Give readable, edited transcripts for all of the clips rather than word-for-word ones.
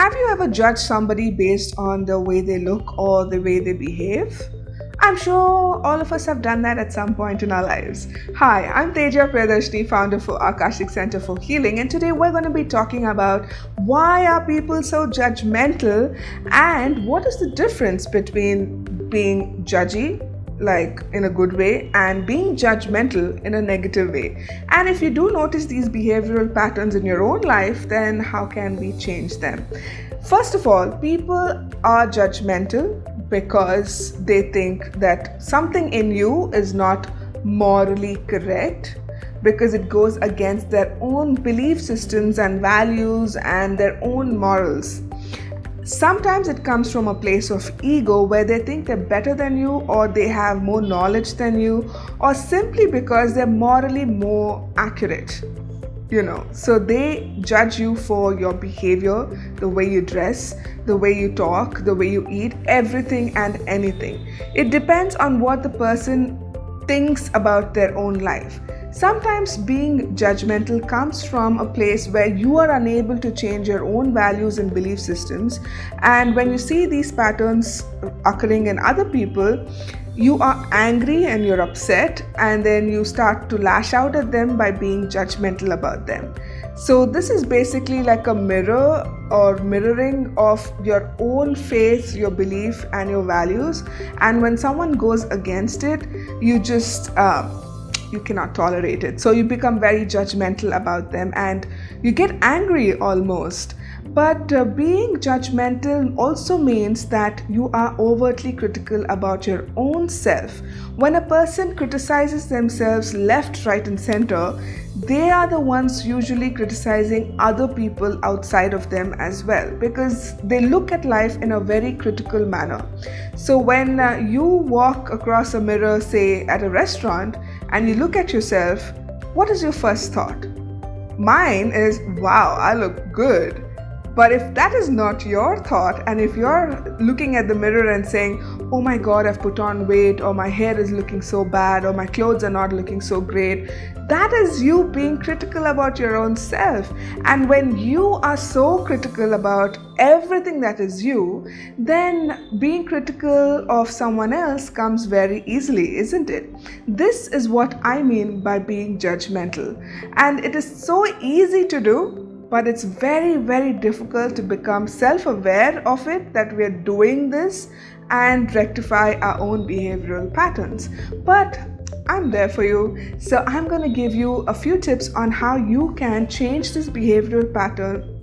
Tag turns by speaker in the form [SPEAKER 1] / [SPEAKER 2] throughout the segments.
[SPEAKER 1] Have you ever judged somebody based on the way they look or the way they behave? I'm sure all of us have done that at some point in our lives. Hi, I'm Teja Priyadarshini, founder for Akashic Center for Healing, and today we're going to be talking about why are people so judgmental and what is the difference between being judgy, like in a good way, and being judgmental in a negative way. And if you do notice these behavioral patterns in your own life, then how can we change them? First of all, people are judgmental because they think that something in you is not morally correct, because it goes against their own belief systems and values and their own morals. Sometimes it comes from a place of ego where they think they're better than you, or they have more knowledge than you, or simply because they're morally more accurate. So they judge you for your behavior, the way you dress, the way you talk, the way you eat, everything and anything. It depends on what the person thinks about their own life. Sometimes being judgmental comes from a place where you are unable to change your own values and belief systems, and when you see these patterns occurring in other people, you are angry and you're upset, and then you start to lash out at them by being judgmental about them. So this is basically like a mirror or mirroring of your own faith, your belief and your values, and when someone goes against it, you cannot tolerate it. So you become very judgmental about them and you get angry almost. But being judgmental also means that you are overtly critical about your own self. When a person criticizes themselves left, right, and center, they are the ones usually criticizing other people outside of them as well, because they look at life in a very critical manner. So when you walk across a mirror, say at a restaurant, and you look at yourself, what is your first thought? Mine is, wow, I look good. But if that is not your thought, and if you're looking at the mirror and saying, oh my God, I've put on weight, or my hair is looking so bad, or my clothes are not looking so great, that is you being critical about your own self. And when you are so critical about everything that is you, then being critical of someone else comes very easily, isn't it? This is what I mean by being judgmental. And it is so easy to do, but it's very, very difficult to become self-aware of it, that we're doing this, and rectify our own behavioral patterns. But I'm there for you. So I'm going to give you a few tips on how you can change this behavioral pattern,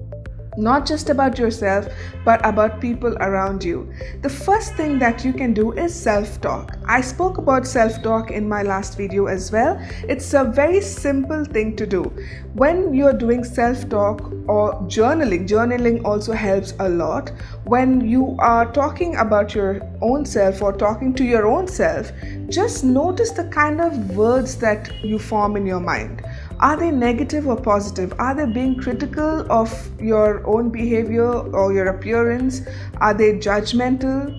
[SPEAKER 1] not just about yourself, but about people around you. The first thing that you can do is self-talk. I spoke about self-talk in my last video as well. It's a very simple thing to do. When you're doing self-talk or journaling also helps a lot. When you are talking about your own self or talking to your own self, just notice the kind of words that you form in your mind. Are they negative or positive? Are they being critical of your own behavior or your appearance? Are they judgmental?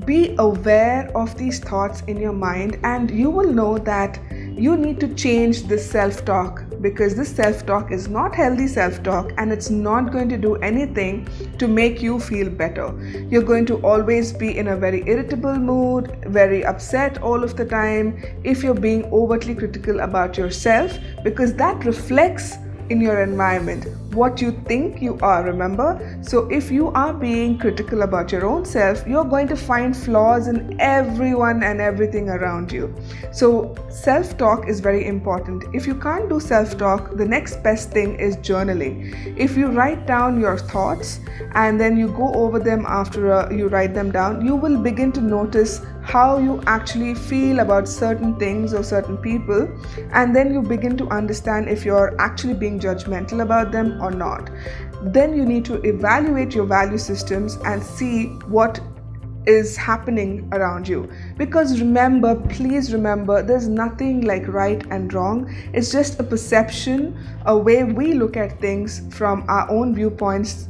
[SPEAKER 1] Be aware of these thoughts in your mind, and you will know that you need to change this self-talk, because this self-talk is not healthy self-talk, and it's not going to do anything to make you feel better. You're going to always be in a very irritable mood, very upset all of the time if you're being overtly critical about yourself, because that reflects in your environment what you think you are, remember? So if you are being critical about your own self, you're going to find flaws in everyone and everything around you. So self-talk is very important. If you can't do self-talk, the next best thing is journaling. If you write down your thoughts and then you go over them after you write them down, you will begin to notice how you actually feel about certain things or certain people, and then you begin to understand if you're actually being judgmental about them or not. Then you need to evaluate your value systems and see what is happening around you, because please remember, there's nothing like right and wrong. It's just a perception, a way we look at things from our own viewpoints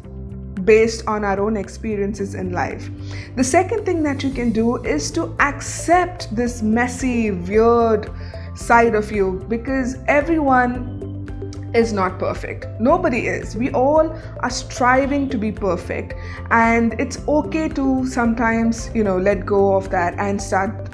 [SPEAKER 1] based on our own experiences in life. The second thing that you can do is to accept this messy, weird side of you, because everyone is not perfect. Nobody is. We all are striving to be perfect, and it's okay to sometimes, let go of that and start,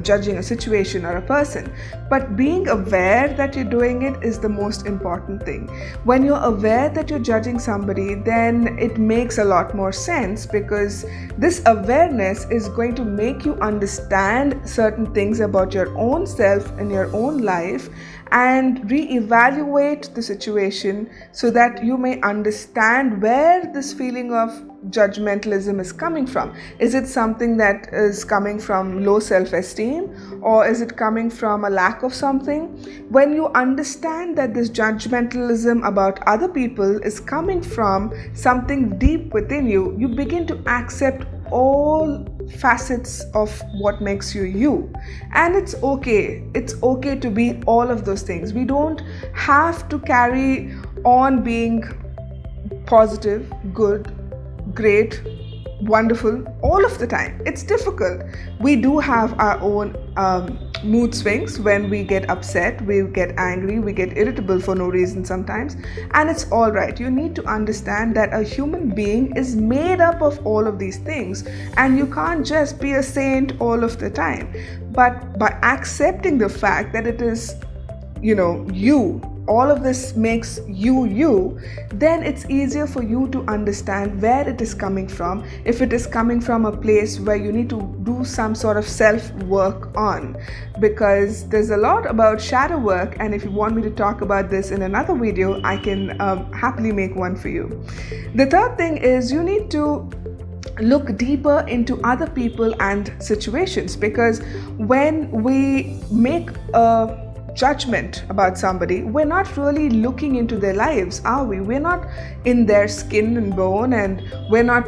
[SPEAKER 1] judging a situation or a person. But being aware that you're doing it is the most important thing. When you're aware that you're judging somebody, then it makes a lot more sense, because this awareness is going to make you understand certain things about your own self and your own life, and reevaluate the situation so that you may understand where this feeling of judgmentalism is coming from. Is it something that is coming from low self-esteem, or is it coming from a lack of something? When you understand that this judgmentalism about other people is coming from something deep within you, you begin to accept all facets of what makes you you. And it's okay to be all of those things. We don't have to carry on being positive, good, great, wonderful all of the time. It's difficult. We do have our own mood swings. When we get upset, we get angry, we get irritable for no reason sometimes, and it's all right. You need to understand that a human being is made up of all of these things, and you can't just be a saint all of the time. But by accepting the fact that it is, you, all of this makes you, then it's easier for you to understand where it is coming from. If it is coming from a place where you need to do some sort of self-work on, because there's a lot about shadow work, and if you want me to talk about this in another video, I can happily make one for you. The third thing is you need to look deeper into other people and situations, because when we make a judgment about somebody, we're not really looking into their lives, are we? We're not in their skin and bone, and we're not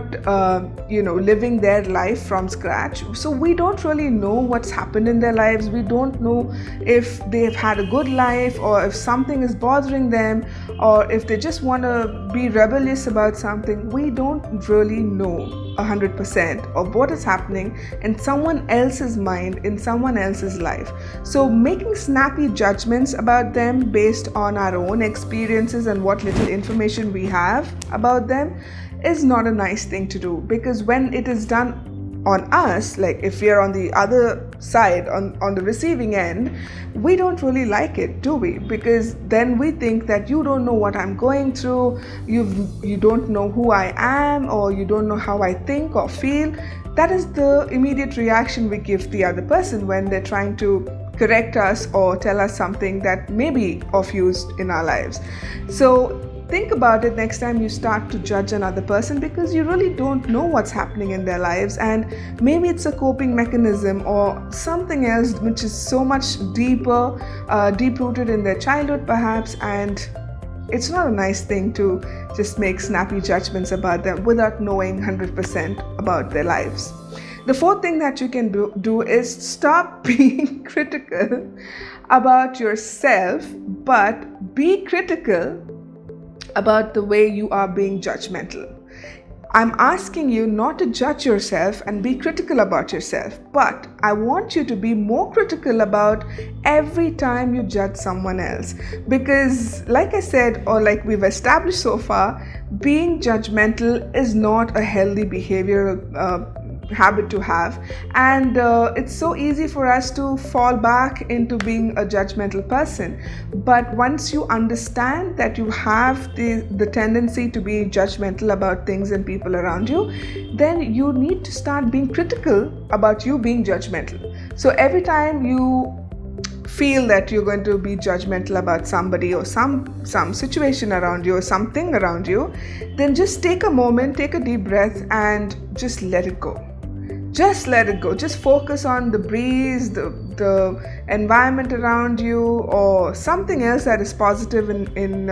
[SPEAKER 1] living their life from scratch. So we don't really know what's happened in their lives. We don't know if they've had a good life, or if something is bothering them, or if they just want to be rebellious about something. We don't really know 100% of what is happening in someone else's mind, in someone else's life. So making snappy judgments about them based on our own experiences and what little information we have about them is not a nice thing to do, because when it is done on us, like if we are on the other side, on the receiving end, we don't really like it, do we? Because then we think that you don't know what I'm going through, you don't know who I am, or you don't know how I think or feel. That is the immediate reaction we give the other person when they're trying to correct us or tell us something that may be of use in our lives. So think about it next time you start to judge another person, because you really don't know what's happening in their lives, and maybe it's a coping mechanism or something else which is so much deeper, deep-rooted in their childhood perhaps, and it's not a nice thing to just make snappy judgments about them without knowing 100% about their lives. The fourth thing that you can do is stop being critical about yourself, but be critical about the way you are being judgmental. I'm asking you not to judge yourself and be critical about yourself, but I want you to be more critical about every time you judge someone else. Because like I said, or like we've established so far, being judgmental is not a healthy behavioral habit to have, and it's so easy for us to fall back into being a judgmental person. But once you understand that you have the tendency to be judgmental about things and people around you, then you need to start being critical about you being judgmental. So every time you feel that you're going to be judgmental about somebody or some situation around you or something around you, then just take a moment, take a deep breath, and just let it go. Just let it go. Just focus on the breeze, the environment around you, or something else that is positive in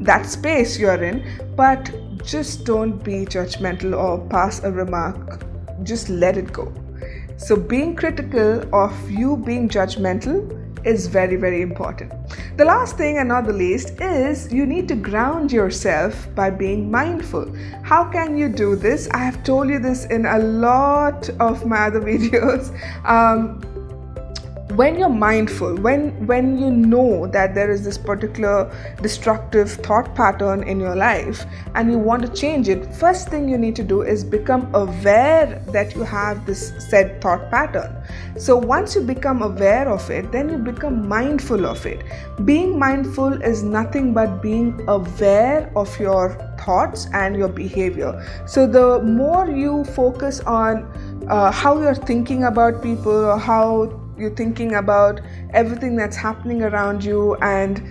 [SPEAKER 1] that space you're in. But just don't be judgmental or pass a remark. Just let it go. So being critical of you being judgmental is very, very important. The last thing, and not the least, is you need to ground yourself by being mindful. How can you do this? I have told you this in a lot of my other videos. when you're mindful, when you know that there is this particular destructive thought pattern in your life and you want to change it, first thing you need to do is become aware that you have this said thought pattern. So once you become aware of it, then you become mindful of it. Being mindful is nothing but being aware of your thoughts and your behavior. So the more you focus on how you're thinking about people, or how you're thinking about everything that's happening around you and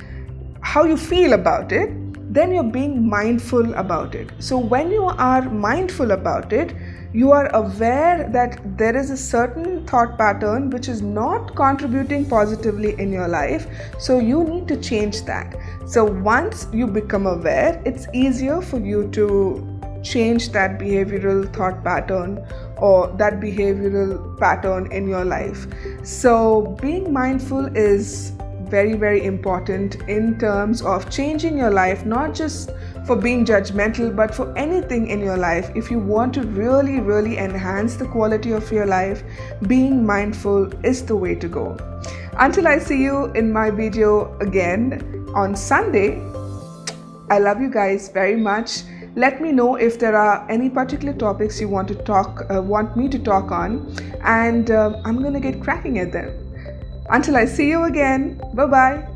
[SPEAKER 1] how you feel about it, then you're being mindful about it. So when you are mindful about it, you are aware that there is a certain thought pattern which is not contributing positively in your life, so you need to change that. So once you become aware, it's easier for you to change that behavioral thought pattern or that behavioral pattern in your life. So being mindful is very, very important in terms of changing your life, not just for being judgmental, but for anything in your life. If you want to really, really enhance the quality of your life, being mindful is the way to go. Until I see you in my video again on Sunday, I love you guys very much. Let me know if there are any particular topics you want me to talk on, and I'm gonna get cracking at them. Until I see you again, bye bye.